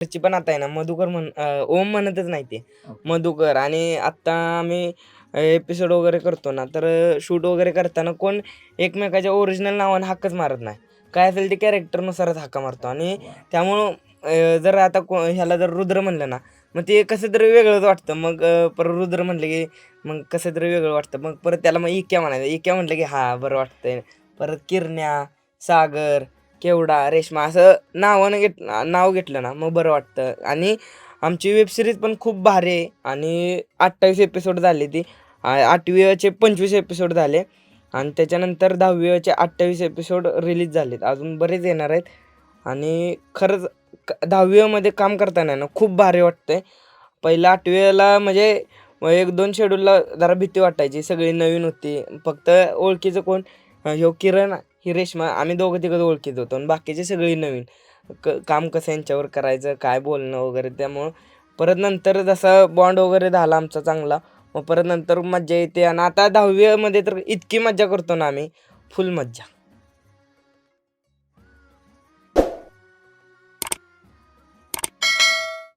घरची पण आता आहे ना मधुकर ओम म्हणतच नाही ते ओके. मधुकर. आणि आत्ता आम्ही एपिसोड वगैरे करतो ना, तर शूट वगैरे करताना कोण एकमेकाच्या ओरिजिनल नावाने हाकच मारत नाही. काय असेल ते कॅरेक्टरनुसारच हाका मारतो. आणि वा. त्यामुळं जर आता ह्याला जर रुद्र म्हणलं ना, मग ते कसं तरी वेगळंच वाटतं. मग परत रुद्र म्हणलं की मग कसं तरी वेगळं वाटतं. मग परत त्याला मग इक्या म्हणायचं. इक्या म्हटलं की हां बरं वाटतंय. परत किरण्या, सागर, केवडा, रेश्मा असं नाव घेतलं ना मग बरं वाटतं. आणि आमची वेबसिरीज पण खूप भारी आहे. आणि 28 एपिसोड झाले ती. 8वीचे 25 एपिसोड झाले. आणि त्याच्यानंतर 10वीचे 28 एपिसोड रिलीज झालेत. अजून बरेच येणार आहेत. आणि खरंच 10वीमध्ये काम करताना ना खूप भारी वाटतंय. पहिलं 8वीला म्हणजे 1-2 शेड्यूलला जरा भीती वाटायची. सगळी नवीन होती. फक्त ओळखीचं कोण ह्यो किरण, ही रेश्मा, आम्ही दोघं-तिघं ओळखीत होतो. आणि बाकीची सगळी नवीन. काम कसं यांच्यावर करायचं, काय बोलणं वगैरे. त्यामुळं परत नंतर जसा बॉन्ड वगैरे झाला आमचा चांगला, मग परत नंतर मज्जा येते. आणि आता 10वीमध्ये तर इतकी मज्जा करतो ना आम्ही, फुल मज्जा.